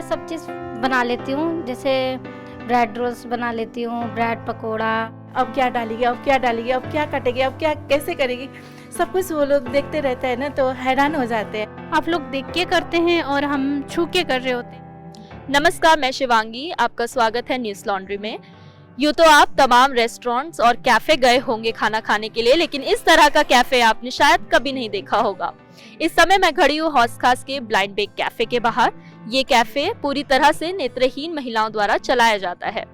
मैं सब चीज़ बना लेती हूँ, जैसे ब्रेड रोल्स बना लेती हूँ, ब्रेड पकोड़ा। अब क्या डालेगी, अब क्या डालेगी, अब क्या कटेगी, अब क्या कैसे करेगी, सब कुछ वो लोग देखते रहते हैं ना, तो हैरान हो जाते हैं। आप लोग देख के करते हैं और हम छू के कर रहे होते हैं। नमस्कार, मैं शिवांगी, आपका स्वागत है न्यूज़ लॉन्ड्री में। यूँ तो आप तमाम रेस्टोरेंट्स और कैफ़े गए होंगे खाना खाने के लिए, लेकिन इस तरह का कैफ़े आपने शायद कभी नहीं देखा होगा। इस समय मैं खड़ी हूँ हौस खास के ब्लाइंड बेक कैफ़े के बाहर। ये कैफ़े पूरी तरह से नेत्रहीन महिलाओं द्वारा चलाया जाता है।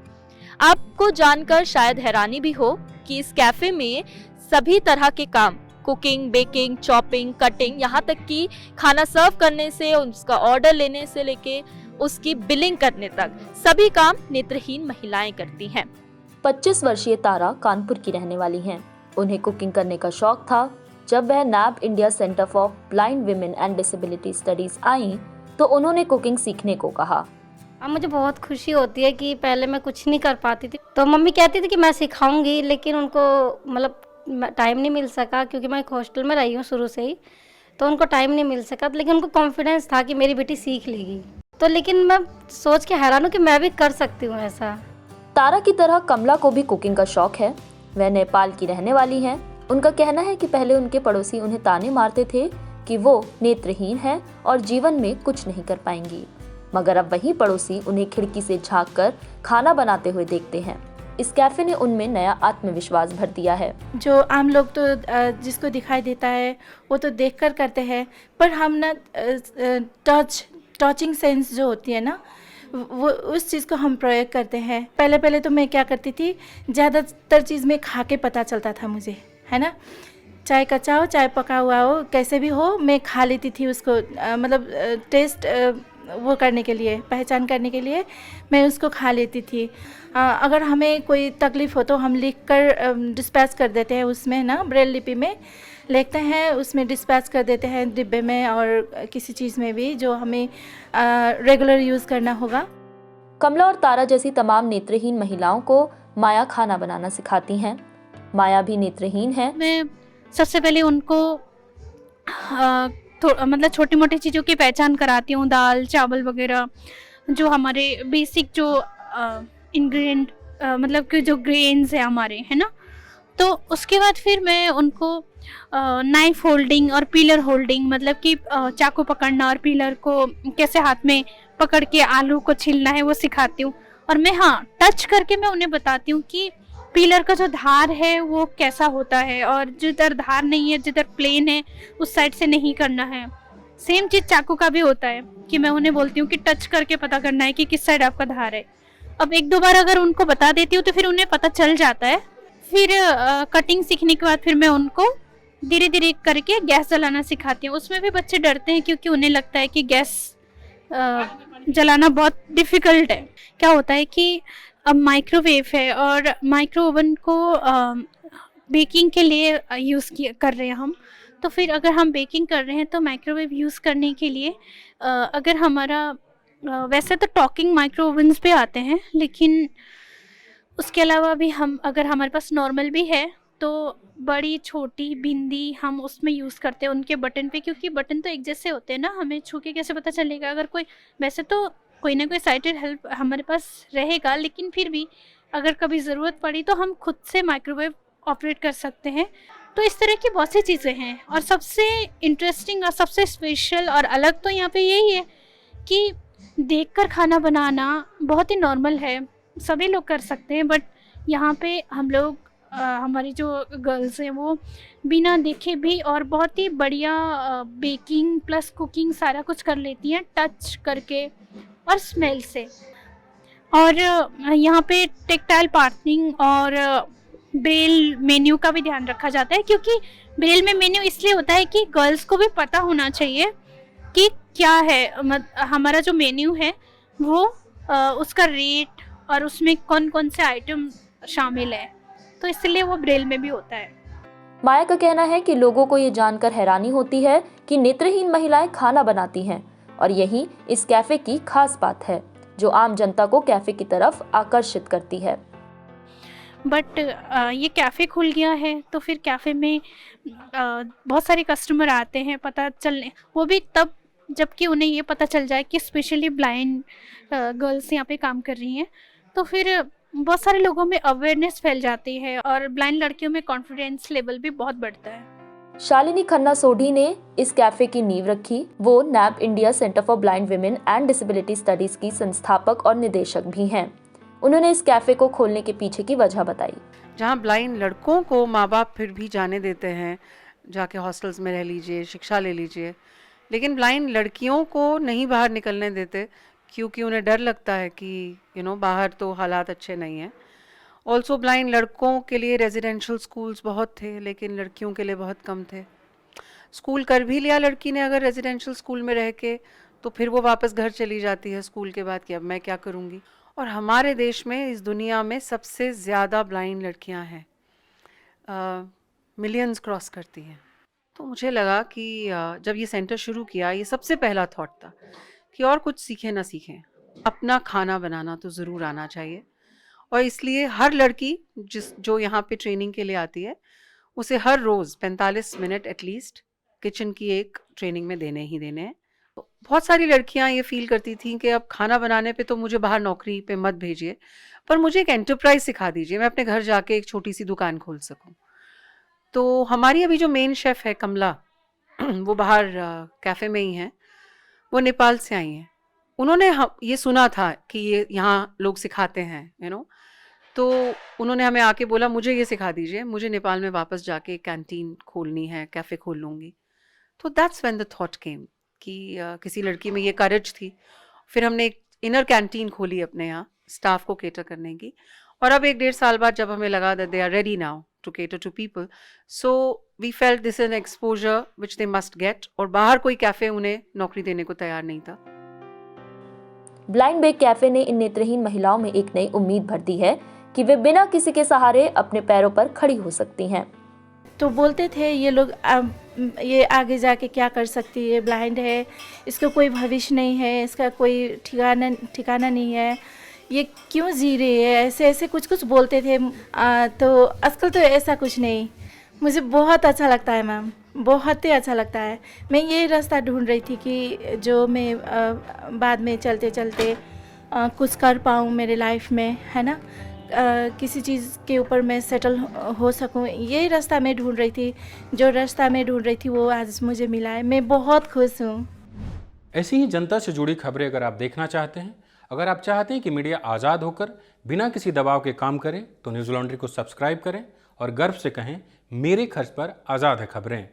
आपको जानकर शायद हैरानी भी हो कि इस कैफ़े में सभी तरह के काम, कुकिंग, बेकिंग, चॉपिंग, कटिंग, यहाँ तक कि खाना सर्व करने से, उसका ऑर्डर लेने से लेके उसकी बिलिंग करने तक सभी काम नेत्रहीन महिलाएं करती हैं। 25 वर्षीय तारा कानपुर की रहने वाली हैं। उन्हें कुकिंग करने का शौक था। जब वह NAB India centre for blind women and disability studies आई तो उन्होंने कुकिंग सीखने को कहा। अब मुझे बहुत खुशी होती है कि पहले मैं कुछ नहीं कर पाती थी, तो मम्मी कहती थी कि मैं सिखाऊंगी, लेकिन उनको मतलब टाइम नहीं मिल सका, क्योंकि मैं एक हॉस्टल में रही हूँ शुरू से ही, तो उनको टाइम नहीं मिल सका। लेकिन उनको कॉन्फिडेंस था कि मेरी बेटी सीख लेगी, तो लेकिन मैं सोच के हैरान हूँ कि मैं भी कर सकती हूँ ऐसा। तारा की तरह कमला को भी कुकिंग का शौक है। वह नेपाल की रहने वाली हैं। उनका कहना है कि पहले उनके पड़ोसी उन्हें ताने मारते थे कि वो नेत्रहीन है और जीवन में कुछ नहीं कर पाएंगी, मगर अब वही पड़ोसी उन्हें खिड़की से झांक कर खाना बनाते हुए देखते हैं। इस कैफे ने उनमें नया आत्मविश्वास भर दिया है। जो आम लोग तो जिसको दिखाई देता है वो तो देखकर करते हैं, पर हम ना टचिंग सेंस जो होती है ना, वो उस चीज़ को हम प्रयोग करते हैं। पहले पहले तो मैं क्या करती थी, ज़्यादातर चीज़ में खा के पता चलता था मुझे, है ना। चाहे कच्चा हो चाहे पका हुआ हो, कैसे भी हो, मैं खा लेती थी उसको। मतलब टेस्ट वो करने के लिए, पहचान करने के लिए मैं उसको खा लेती थी। अगर हमें कोई तकलीफ़ हो तो हम लिख कर डिस्पैच कर देते हैं उसमें ना, ब्रेल लिपि में लिखते हैं, उसमें डिस्पैच कर देते हैं डिब्बे में और किसी चीज़ में भी जो हमें रेगुलर यूज़ करना होगा। कमला और तारा जैसी तमाम नेत्रहीन महिलाओं को माया खाना बनाना सिखाती हैं। माया भी नेत्रहीन है। मैं सबसे पहले उनको मतलब छोटी मोटी चीज़ों की पहचान कराती हूँ, दाल चावल वगैरह, जो हमारे बेसिक जो इंग्रेडिएंट मतलब कि जो ग्रेन्स है हमारे, है ना। तो उसके बाद फिर मैं उनको नाइफ होल्डिंग और पीलर होल्डिंग, मतलब कि चाकू पकड़ना और पीलर को कैसे हाथ में पकड़ के आलू को छिलना है, वो सिखाती हूँ। और मैं टच करके मैं उन्हें बताती हूँ कि पीलर का जो धार है वो कैसा होता है, और जिधर धार नहीं है, जिधर प्लेन है, उस साइड से नहीं करना है। सेम चीज़ चाकू का भी होता है कि मैं उन्हें बोलती हूँ कि टच करके पता करना है कि किस साइड आपका धार है। अब एक दो बार अगर उनको बता देती हूँ तो फिर उन्हें पता चल जाता है। फिर कटिंग सीखने के बाद फिर मैं उनको धीरे धीरे करके गैस जलाना सिखाती हूँ। उसमें भी बच्चे डरते हैं क्योंकि उन्हें लगता है कि गैस जलाना बहुत डिफ़िकल्ट है। क्या होता है कि अब माइक्रोवेव है और माइक्रो ओवन को बेकिंग के लिए यूज़ कर रहे हैं हम। तो फिर अगर हम बेकिंग कर रहे हैं तो माइक्रोवेव यूज़ करने के लिए अगर हमारा वैसे तो टॉकिंग माइक्रो ओवन्स पे आते हैं, लेकिन उसके अलावा भी हम अगर हमारे पास नॉर्मल भी है तो बड़ी छोटी भिंडी हम उसमें यूज़ करते हैं उनके बटन पे, क्योंकि बटन तो एक जैसे होते हैं ना, हमें छू के कैसे पता चलेगा। अगर कोई वैसे तो कोई ना कोई साइटेड हेल्प हमारे पास रहेगा, लेकिन फिर भी अगर कभी ज़रूरत पड़ी तो हम खुद से माइक्रोवेव ऑपरेट कर सकते हैं। तो इस तरह की बहुत सी चीज़ें हैं। और सबसे इंटरेस्टिंग और सबसे स्पेशल और अलग तो यहाँ पे यही है कि देखकर खाना बनाना बहुत ही नॉर्मल है, सभी लोग कर सकते हैं, बट यहाँ पे हम लोग हमारी जो गर्ल्स हैं वो बिना देखे भी और बहुत ही बढ़िया बेकिंग प्लस कुकिंग सारा कुछ कर लेती हैं, टच करके और स्मेल से। और यहाँ पे टेक्टाइल पार्टनिंग और ब्रेल मेन्यू का भी ध्यान रखा जाता है, क्योंकि ब्रेल में मेन्यू इसलिए होता है कि गर्ल्स को भी पता होना चाहिए कि क्या है हमारा जो मेन्यू है वो उसका रेट और उसमें कौन कौन से आइटम शामिल है, तो इसलिए वो ब्रेल में भी होता है। माया का कहना है कि लोगों को ये जानकर हैरानी होती है कि नेत्रहीन महिलाएं खाना बनाती हैं, और यही इस कैफे की खास बात है जो आम जनता को कैफे की तरफ आकर्षित करती है। बट ये कैफ़े खुल गया है तो फिर कैफ़े में बहुत सारे कस्टमर आते हैं पता चलने, वो भी तब जबकि उन्हें ये पता चल जाए कि स्पेशली ब्लाइंड गर्ल्स यहाँ पे काम कर रही हैं, तो फिर बहुत सारे लोगों में अवेयरनेस फैल जाती है और ब्लाइंड लड़कियों में कॉन्फिडेंस लेवल भी बहुत बढ़ता है। शालिनी खन्ना सोढ़ी ने इस कैफे की नींव रखी। वो nap India centre for blind women and disability studies की संस्थापक और निदेशक भी हैं। उन्होंने इस कैफे को खोलने के पीछे की वजह बताई। जहाँ ब्लाइंड लड़कों को माँ बाप फिर भी जाने देते हैं, जाके हॉस्टल्स में रह लीजिए, शिक्षा ले लीजिए, लेकिन ब्लाइंड लड़कियों को नहीं बाहर निकलने देते क्योंकि उन्हें डर लगता है कि बाहर तो हालात अच्छे नहीं हैं। ऑल्सो ब्लाइंड लड़कों के लिए रेजिडेंशियल स्कूल्स बहुत थे, लेकिन लड़कियों के लिए बहुत कम थे। स्कूल कर भी लिया लड़की ने अगर रेजिडेंशियल स्कूल में रह के, तो फिर वो वापस घर चली जाती है स्कूल के बाद कि अब मैं क्या करूँगी। और हमारे देश में, इस दुनिया में सबसे ज़्यादा ब्लाइंड लड़कियाँ हैं, मिलियंस क्रॉस करती हैं। तो मुझे लगा कि जब ये सेंटर शुरू किया, ये सबसे पहला थॉट था कि और कुछ सीखें ना सीखें, अपना खाना बनाना तो ज़रूर आना चाहिए। और इसलिए हर लड़की जो यहाँ पे ट्रेनिंग के लिए आती है, उसे हर रोज़ 45 मिनट एटलीस्ट किचन की एक ट्रेनिंग में देने ही देने हैं। तो बहुत सारी लड़कियाँ ये फील करती थी कि अब खाना बनाने पे तो मुझे बाहर नौकरी पे मत भेजिए, पर मुझे एक एंटरप्राइज सिखा दीजिए, मैं अपने घर जाके एक छोटी सी दुकान खोल सकूँ। तो हमारी अभी जो मेन शेफ़ है कमला, वो बाहर कैफ़े में ही हैं, वो नेपाल से आई हैं। उन्होंने ये सुना था कि ये यहाँ लोग सिखाते हैं तो उन्होंने हमें आके बोला मुझे ये सिखा दीजिए, मुझे नेपाल में वापस जाके कैंटीन खोलनी है, कैफ़े खोल लूँगी। तो that's when the thought came कि किसी लड़की में ये करेज थी। फिर हमने एक इनर कैंटीन खोली अपने यहाँ स्टाफ को केटर करने की, और अब 1-1.5 साल बाद जब हमें लगा that they are ready now to cater to people, so we felt this an exposure which they must get, और बाहर कोई कैफ़े उन्हें नौकरी देने को तैयार नहीं था। ब्लाइंड बेक कैफे ने इन नेत्रहीन महिलाओं में एक नई उम्मीद भर दी है कि वे बिना किसी के सहारे अपने पैरों पर खड़ी हो सकती हैं। तो बोलते थे ये लोग ये आगे जाके क्या कर सकती है, ब्लाइंड है, इसका कोई भविष्य नहीं है, इसका कोई ठिकाना नहीं है, ये क्यों जी रही है, ऐसे ऐसे कुछ बोलते थे। तो आजकल तो ऐसा कुछ नहीं। मुझे बहुत अच्छा लगता है मैम, बहुत ही अच्छा लगता है। मैं ये रास्ता ढूंढ रही थी कि जो मैं बाद में चलते चलते कुछ कर पाऊँ मेरे लाइफ में, है ना, किसी चीज़ के ऊपर मैं सेटल हो सकूँ। ये रास्ता मैं ढूंढ रही थी, जो रास्ता मैं ढूंढ रही थी वो आज मुझे मिला है। मैं बहुत खुश हूँ। ऐसी ही जनता से जुड़ी खबरें अगर आप देखना चाहते हैं, अगर आप चाहते हैं कि मीडिया आज़ाद होकर बिना किसी दबाव के काम करे, तो न्यूज़ लॉन्ड्री को सब्सक्राइब करें और गर्व से कहें, मेरे खर्च पर आज़ाद है खबरें।